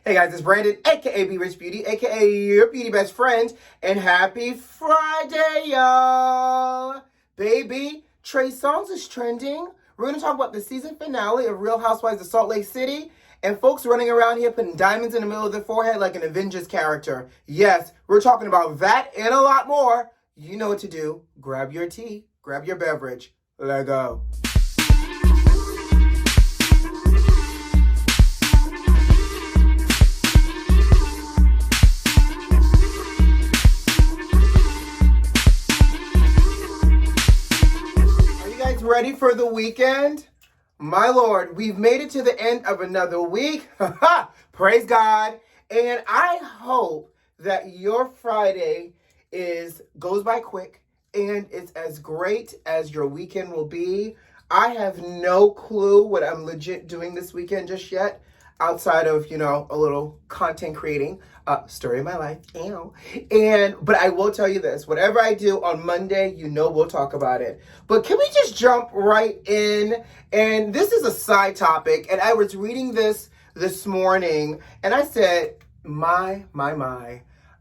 Hey guys, it's Brandon, aka B.Rich Beauty, aka your beauty best friend, and happy Friday, y'all! Baby, Trey SONGZ is trending. We're gonna talk about the season finale of Real Housewives of Salt Lake City, and folks running around here putting diamonds in the middle of their forehead like an Avengers character. Yes, we're talking about that and a lot more. You know what to do. Grab your tea, grab your beverage. Let go. Ready for the weekend? My Lord, we've made it to the end of another week. Praise God. And I hope that your Friday goes by quick and it's as great as your weekend will be. I have no clue what I'm legit doing this weekend just yet, outside of, a little content creating, story of my life. But I will tell you this, whatever I do on Monday, we'll talk about it. But can we just jump right in? And this is a side topic, and I was reading this morning, and I said, my,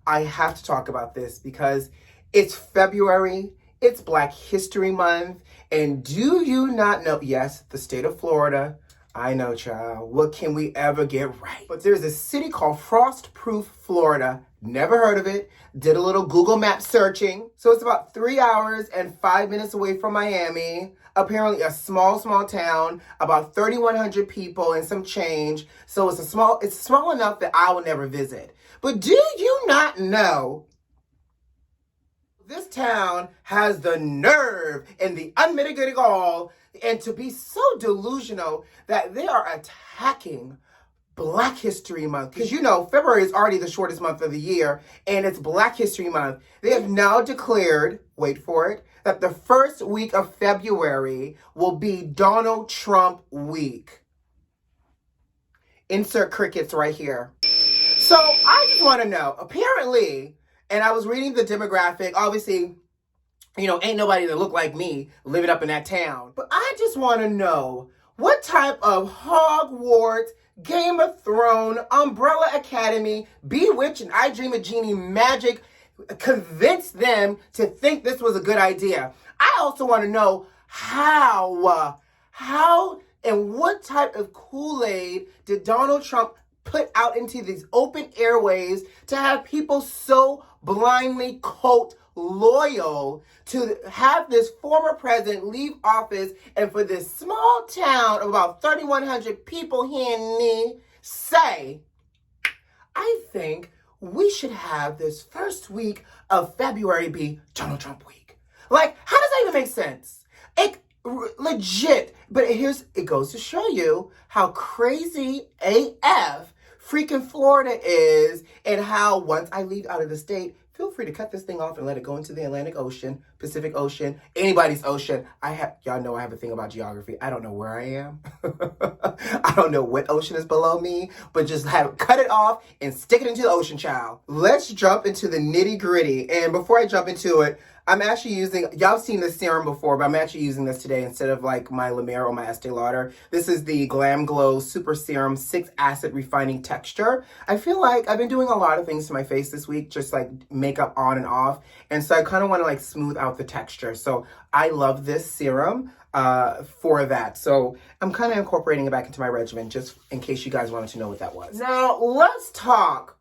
I have to talk about this because it's February, it's Black History Month, and do you not know, yes, the state of Florida, I know, child. What can we ever get right? But there's a city called Frostproof, Florida. Never heard of it. Did a little Google Map searching. So it's about 3 hours and 5 minutes away from Miami. Apparently a small town, about 3,100 people and some change. So it's small enough that I will never visit. But do you not know this town has the nerve and the unmitigated gall and to be so delusional that they are attacking Black History Month. Because February is already the shortest month of the year, and it's Black History Month. They have now declared, wait for it, that the first week of February will be Donald Trump week. Insert crickets right here. So I just want to know, apparently, and I was reading the demographic, obviously, ain't nobody that look like me living up in that town. But I just want to know what type of Hogwarts, Game of Thrones, Umbrella Academy, B.Rich and I Dream of Genie magic convinced them to think this was a good idea. I also want to know how and what type of Kool-Aid did Donald Trump put out into these open airways to have people so blindly cult loyal to have this former president leave office, and for this small town of about 3,100 people here in me say, I think we should have this first week of February be Donald Trump week. Like, how does that even make sense? Legit. But it goes to show you how crazy AF freaking Florida is, and how once I leave out of the state, feel free to cut this thing off and let it go into the Atlantic Ocean, Pacific Ocean, anybody's ocean. Y'all know I have a thing about geography. I don't know where I am. I don't know what ocean is below me, but just cut it off and stick it into the ocean, child. Let's jump into the nitty gritty. And before I jump into it, I'm actually using, y'all have seen this serum before, but I'm actually using this today instead of like my La Mer or my Estee Lauder. This is the GlamGlow Super Serum 6 Acid Refining Texture. I feel like I've been doing a lot of things to my face this week, just like makeup on and off. And so I kind of want to like smooth out the texture. So I love this serum for that. So I'm kind of incorporating it back into my regimen just in case you guys wanted to know what that was. Now let's talk.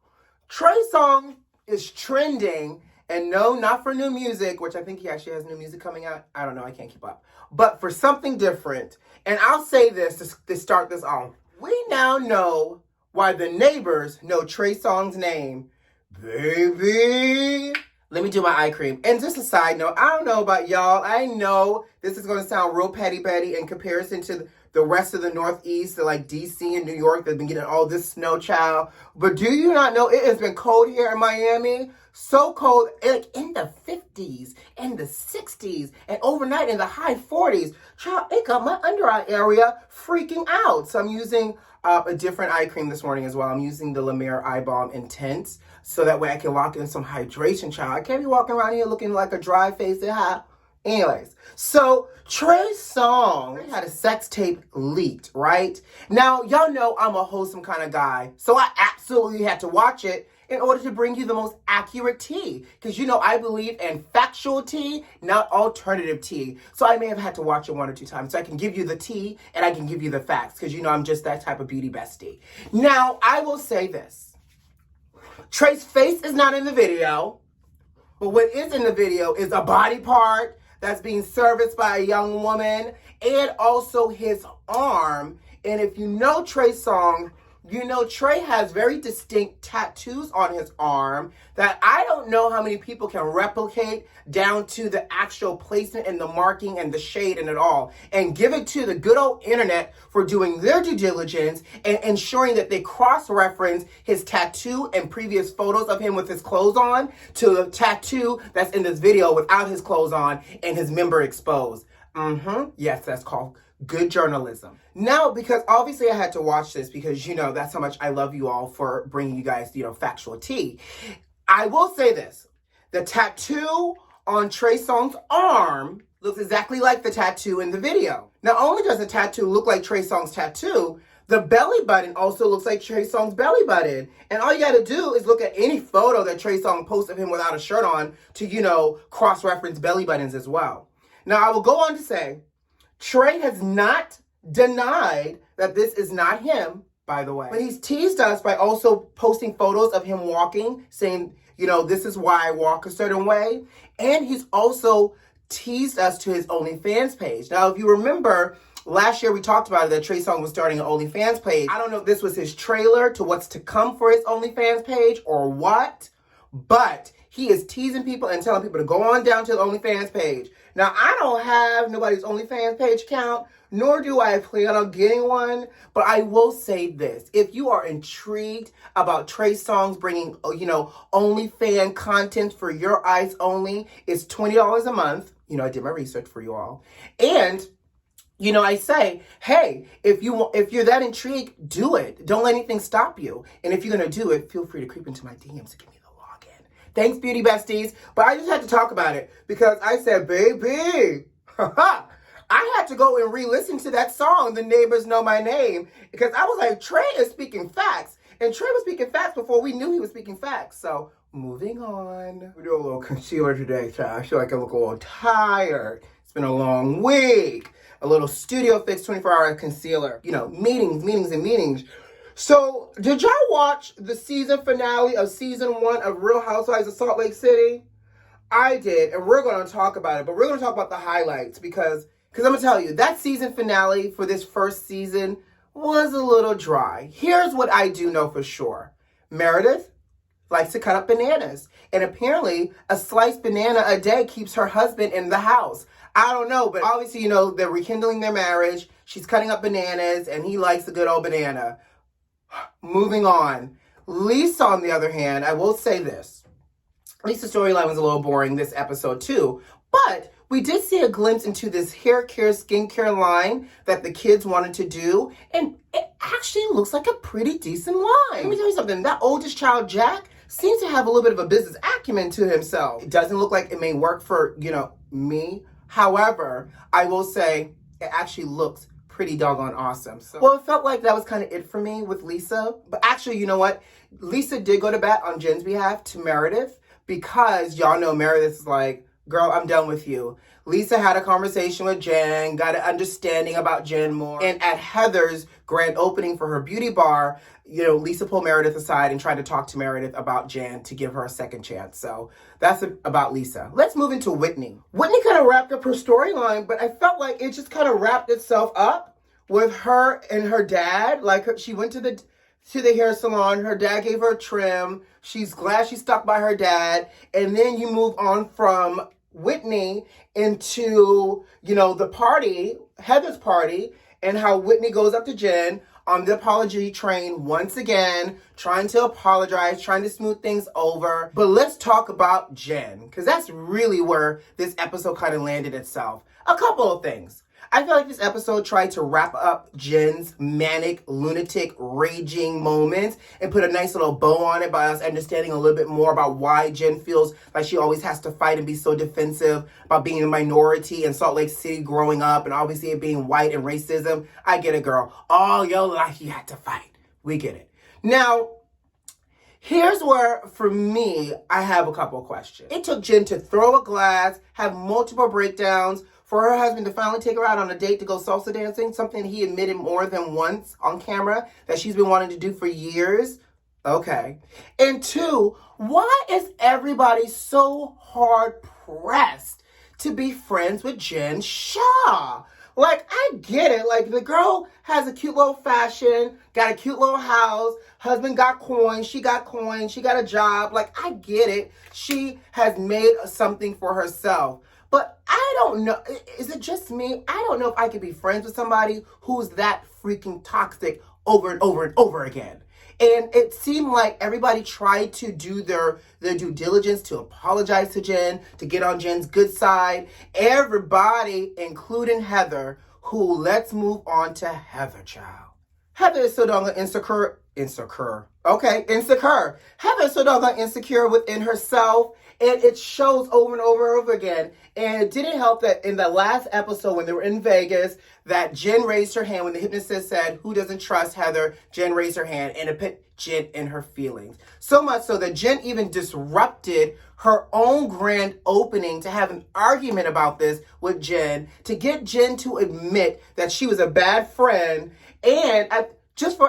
Trey SONGZ is trending. And no, not for new music, which I think he actually has new music coming out. I don't know, I can't keep up. But for something different. And I'll say this to start this off. We now know why the neighbors know Trey SONGZ's name. Baby. Let me do my eye cream. And just a side note, I don't know about y'all. I know this is going to sound real petty in comparison to the rest of the Northeast, like DC and New York, that's been getting all this snow, child. But do you not know it has been cold here in Miami? So cold, like in the 50s and the 60s, and overnight in the high 40s. Child, it got my under eye area freaking out. So I'm using a different eye cream this morning as well. I'm using the La Mer Eye Balm Intense, so that way I can lock in some hydration, child. I can't be walking around here looking like a dry face. Anyways, so Trey Songz had a sex tape leaked, right? Now, y'all know I'm a wholesome kind of guy, so I absolutely had to watch it in order to bring you the most accurate tea. Because you know I believe in factual tea, not alternative tea. So I may have had to watch it 1 or 2 times so I can give you the tea and I can give you the facts. Because you know I'm just that type of beauty bestie. Now, I will say this. Trey's face is not in the video. But what is in the video is a body part that's being serviced by a young woman and also his arm. And if you know Trey Songz, you know Trey has very distinct tattoos on his arm that I don't know how many people can replicate down to the actual placement and the marking and the shade and it all. And give it to the good old internet for doing their due diligence and ensuring that they cross-reference his tattoo and previous photos of him with his clothes on to the tattoo that's in this video without his clothes on and his member exposed. Yes, that's called good journalism. Now, because obviously I had to watch this because, you know, that's how much I love you all for bringing you guys, you know, factual tea. I will say this. The tattoo on Trey Songz's arm looks exactly like the tattoo in the video. Not only does the tattoo look like Trey Songz's tattoo, the belly button also looks like Trey Songz's belly button. And all you got to do is look at any photo that Trey Songz posts of him without a shirt on to, you know, cross-reference belly buttons as well. Now, I will go on to say, Trey has not denied that this is not him, by the way. But he's teased us by also posting photos of him walking, saying, you know, this is why I walk a certain way. And he's also teased us to his OnlyFans page. Now, if you remember, last year we talked about it, that Trey Songz was starting an OnlyFans page. I don't know if this was his trailer to what's to come for his OnlyFans page or what, but he is teasing people and telling people to go on down to the OnlyFans page. Now, I don't have nobody's OnlyFans page account, nor do I plan on getting one, but I will say this. If you are intrigued about Trey Songz bringing, you know, OnlyFans content for your eyes only, it's $20 a month. You know, I did my research for you all. And, you know, I say, hey, if you're that intrigued, do it. Don't let anything stop you. And if you're going to do it, feel free to creep into my DMs to give me the login. Thanks, beauty besties. But I just had to talk about it because I said, baby, I had to go and re-listen to that song, The Neighbors Know My Name, because I was like, Trey is speaking facts. And Trey was speaking facts before we knew he was speaking facts. So, moving on. We do a little concealer today, so I feel like I look a little tired. It's been a long week. A little Studio Fix 24-hour concealer. You know, meetings. So, did y'all watch the season finale of season 1 of Real Housewives of Salt Lake City? I did, and we're going to talk about it, but we're going to talk about the highlights because I'm going to tell you, that season finale for this first season was a little dry. Here's what I do know for sure. Meredith likes to cut up bananas, and apparently a sliced banana a day keeps her husband in the house. I don't know, but obviously, you know, they're rekindling their marriage. She's cutting up bananas, and he likes a good old banana. Moving on. Lisa, on the other hand, I will say this. Lisa's storyline was a little boring this episode too, but we did see a glimpse into this hair care, skincare line that the kids wanted to do, and it actually looks like a pretty decent line. Let me tell you something. That oldest child, Jack, seems to have a little bit of a business acumen to himself. It doesn't look like it may work for, you know, me. However, I will say it actually looks pretty doggone awesome. So, well, it felt like that was kind of it for me with Lisa. But actually, you know what? Lisa did go to bat on Jen's behalf to Meredith because y'all know Meredith is like, girl, I'm done with you. Lisa had a conversation with Jen, got an understanding about Jen more. And at Heather's grand opening for her beauty bar, you know, Lisa pulled Meredith aside and tried to talk to Meredith about Jen to give her a second chance. So that's about Lisa. Let's move into Whitney. Whitney kind of wrapped up her storyline, but I felt like it just kind of wrapped itself up with her and her dad. Like she went to the hair salon. Her dad gave her a trim. She's glad she stuck by her dad. And then you move on from Whitney into, you know, the party, Heather's party, and how Whitney goes up to Jen on the apology train once again, trying to apologize, trying to smooth things over. But let's talk about Jen, because that's really where this episode kind of landed itself. A couple of things. I feel like this episode tried to wrap up Jen's manic, lunatic, raging moments and put a nice little bow on it by us understanding a little bit more about why Jen feels like she always has to fight and be so defensive about being a minority in Salt Lake City growing up, and obviously it being white and racism. I get it, girl. All your life you had to fight. We get it. Now, here's where, for me, I have a couple of questions. It took Jen to throw a glass, have multiple breakdowns, for her husband to finally take her out on a date to go salsa dancing, something he admitted more than once on camera that she's been wanting to do for years. Okay. And two, why is everybody so hard pressed to be friends with Jen Shah? Like, I get it. Like, the girl has a cute little fashion, got a cute little house, husband got coins, she got a job. Like, I get it. She has made something for herself. But I don't know, is it just me? I don't know if I could be friends with somebody who's that freaking toxic over and over and over again. And it seemed like everybody tried to do their due diligence to apologize to Jen, to get on Jen's good side. Everybody, including Heather, who, let's move on to Heather, child. Heather is so doggone insecure. Heather is so doggone insecure within herself. And it shows over and over and over again. And it didn't help that in the last episode when they were in Vegas, that Jen raised her hand when the hypnotist said, who doesn't trust Heather? Jen raised her hand, and it put Jen in her feelings. So much so that Jen even disrupted her own grand opening to have an argument about this with Jen, to get Jen to admit that she was a bad friend, and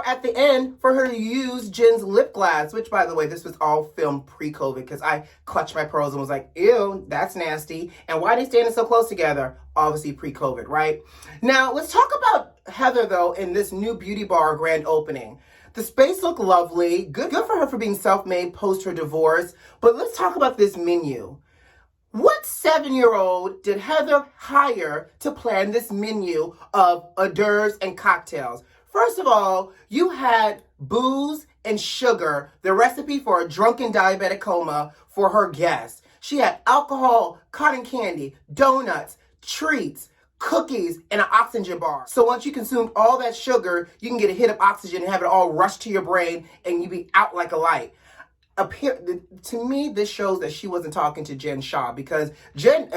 at the end, for her to use Jen's lip gloss, which, by the way, this was all filmed pre-COVID, because I clutched my pearls and was like, ew, that's nasty. And why are they standing so close together? Obviously pre-COVID, right? Now, let's talk about Heather, though, in this new beauty bar grand opening. The space looked lovely. Good for her for being self-made post her divorce. But let's talk about this menu. What 7-year-old did Heather hire to plan this menu of hors d'oeuvres and cocktails? First of all, you had booze and sugar, the recipe for a drunken diabetic coma for her guests. She had alcohol, cotton candy, donuts, treats, cookies, and an oxygen bar. So once you consumed all that sugar, you can get a hit of oxygen and have it all rush to your brain and you be out like a light. To me, this shows that she wasn't talking to Jen Shah, because Jen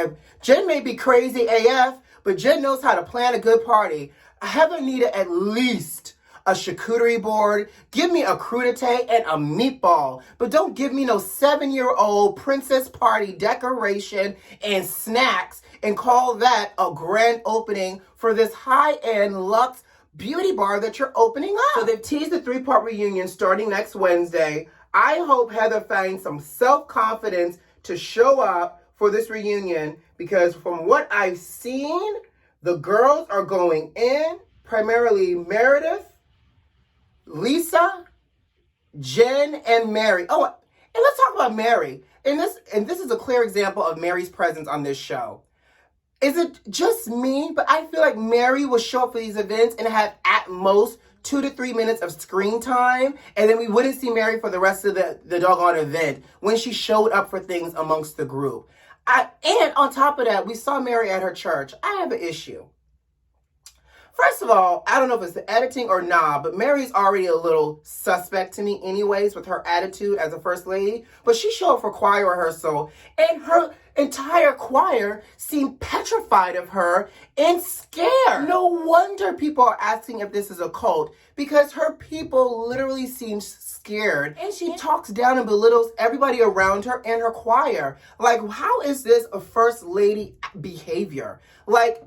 may be crazy AF, but Jen knows how to plan a good party. Heather needed at least a charcuterie board. Give me a crudité and a meatball. But don't give me no 7-year-old princess party decoration and snacks and call that a grand opening for this high-end luxe beauty bar that you're opening up. So they've teased the 3-part reunion starting next Wednesday. I hope Heather finds some self-confidence to show up for this reunion, because from what I've seen, the girls are going in, primarily Meredith, Lisa, Jen, and Mary. Oh, and let's talk about Mary. And this is a clear example of Mary's presence on this show. Is it just me? But I feel like Mary will show up for these events and have at most 2 to 3 minutes of screen time, and then we wouldn't see Mary for the rest of the doggone event when she showed up for things amongst the group. And on top of that, we saw Mary at her church. I have an issue. First of all, I don't know if it's the editing or not, but Mary's already a little suspect to me anyways with her attitude as a first lady. But she showed up for choir rehearsal, and her entire choir seemed petrified of her and scared. No wonder people are asking if this is a cult, because her people literally seem scared. And she talks down and belittles everybody around her and her choir. Like, how is this a first lady behavior? Like,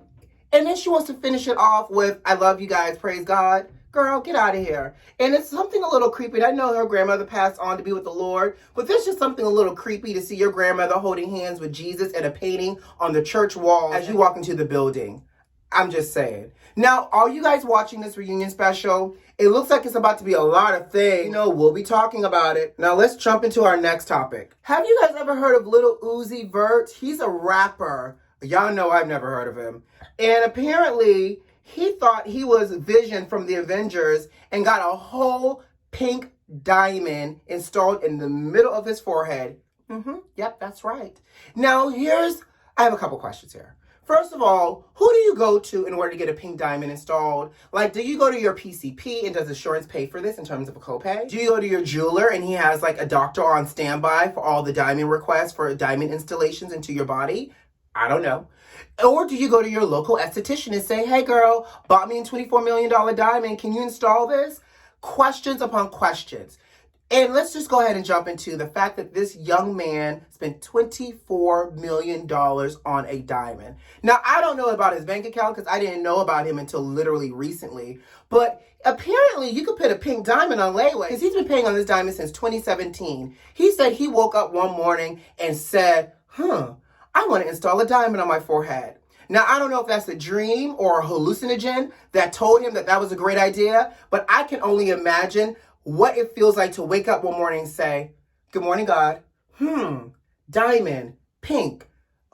and then she wants to finish it off with, I love you guys, praise God. Girl, get out of here. And it's something a little creepy. I know her grandmother passed on to be with the Lord, but there's just something a little creepy to see your grandmother holding hands with Jesus and a painting on the church wall as you walk into the building. I'm just saying. Now, are you guys watching this reunion special? It looks like it's about to be a lot of things. You know, we'll be talking about it. Now, let's jump into our next topic. Have you guys ever heard of Lil UZI Vert? He's a rapper. Y'all know I've never heard of him. And apparently, he thought he was Vision from the Avengers and got a whole pink diamond installed in the middle of his forehead. Yep, that's right. Now, I have a couple questions here. First of all, who do you go to in order to get a pink diamond installed? Like, do you go to your PCP and does insurance pay for this in terms of a copay? Do you go to your jeweler and he has like a doctor on standby for all the diamond requests for diamond installations into your body? I don't know. Or do you go to your local esthetician and say, hey girl, bought me a $24 million diamond, can you install this? Questions upon questions. And let's just go ahead and jump into the fact that this young man spent $24 million on a diamond. Now, I don't know about his bank account because I didn't know about him until literally recently. But apparently, you could put a pink diamond on layaway because he's been paying on this diamond since 2017. He said he woke up one morning and said, I want to install a diamond on my forehead. Now, I don't know if that's a dream or a hallucinogen that told him that that was a great idea, but I can only imagine what it feels like to wake up one morning and say, good morning, God. Diamond, pink,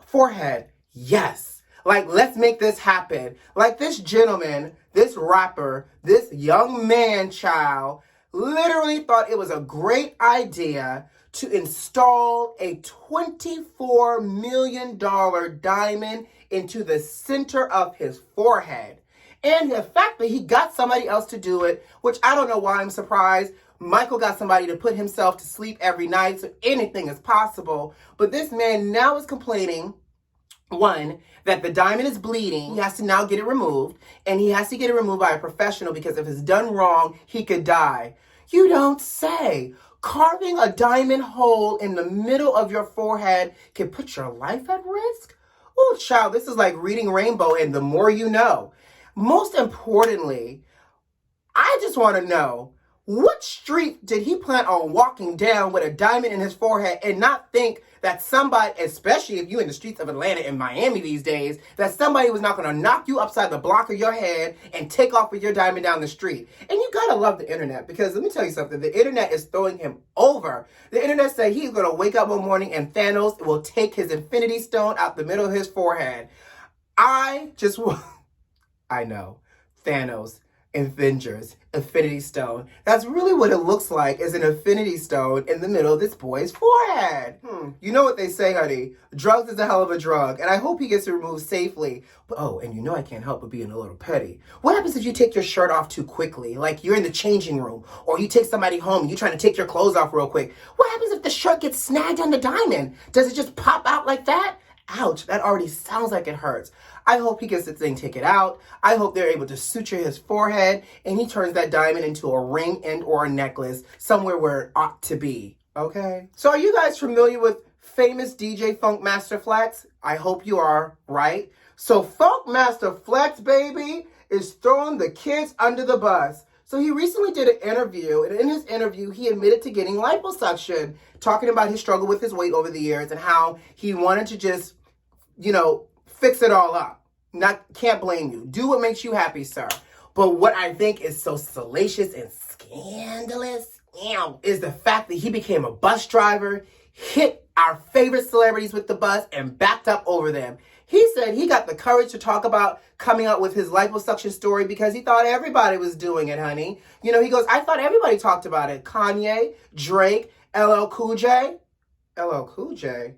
forehead, yes. Like, let's make this happen. Like this gentleman, this rapper, this young man child literally thought it was a great idea to install a $24 million diamond into the center of his forehead. And the fact that he got somebody else to do it, which I don't know why I'm surprised. Michael got somebody to put himself to sleep every night, so anything is possible. But this man now is complaining, one, that the diamond is bleeding. He has to now get it removed. And he has to get it removed by a professional because if it's done wrong, he could die. You don't say. Carving a diamond hole in the middle of your forehead can put your life at risk? Oh, child, this is like reading Rainbow and the more you know. Most importantly, I just want to know, what street did he plan on walking down with a diamond in his forehead and not think that somebody, especially if you're in the streets of Atlanta and Miami these days, that somebody was not going to knock you upside the block of your head and take off with your diamond down the street? And you got to love the internet because let me tell you something. The internet is throwing him over. The internet said he's going to wake up one morning and Thanos will take his infinity stone out the middle of his forehead. I know. Thanos, Avengers, Infinity Stone. That's really what it looks like, is an Infinity Stone in the middle of this boy's forehead. You know what they say, honey. Drugs is a hell of a drug, and I hope he gets it removed safely. But, and you know I can't help but being a little petty. What happens if you take your shirt off too quickly? Like you're in the changing room, or you take somebody home and you're trying to take your clothes off real quick. What happens if the shirt gets snagged on the diamond? Does it just pop out like that? Ouch, that already sounds like it hurts. I hope he gets the thing taken out. I hope they're able to suture his forehead and he turns that diamond into a ring and or a necklace somewhere where it ought to be. Okay? So are you guys familiar with famous DJ Funk Master Flex? I hope you are, right? So Funk Master Flex, baby, is throwing the kids under the bus. So he recently did an interview, and in his interview, he admitted to getting liposuction, talking about his struggle with his weight over the years and how he wanted to just, fix it all up. Can't blame you. Do what makes you happy, sir. But what I think is so salacious and scandalous is the fact that he became a bus driver, hit our favorite celebrities with the bus, and backed up over them. He said he got the courage to talk about coming out with his liposuction story because he thought everybody was doing it, honey. He goes, I thought everybody talked about it. Kanye, Drake, LL Cool J. LL Cool J?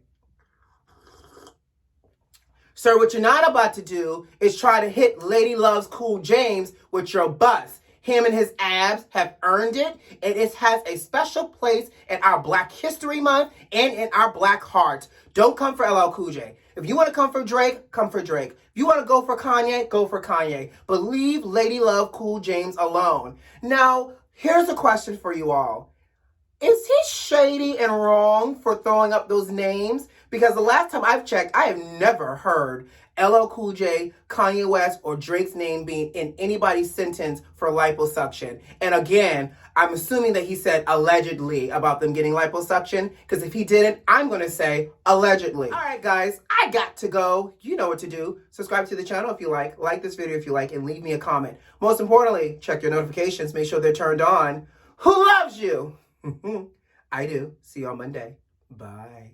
Sir, what you're not about to do is try to hit Lady Loves Cool James with your bust. Him and his abs have earned it, and it has a special place in our Black History Month and in our Black hearts. Don't come for LL Cool J. If you want to come for Drake, come for Drake. If you want to go for Kanye, go for Kanye. But leave Lady Love Cool James alone. Now, here's a question for you all. Is he shady and wrong for throwing up those names? Because the last time I've checked, I have never heard LL Cool J, Kanye West, or Drake's name being in anybody's sentence for liposuction. And again, I'm assuming that he said allegedly about them getting liposuction, because if he didn't, I'm going to say allegedly. All right, guys, I got to go. You know what to do. Subscribe to the channel if you like this video if you like, and leave me a comment. Most importantly, check your notifications. Make sure they're turned on. Who loves you? I do. See you on Monday. Bye.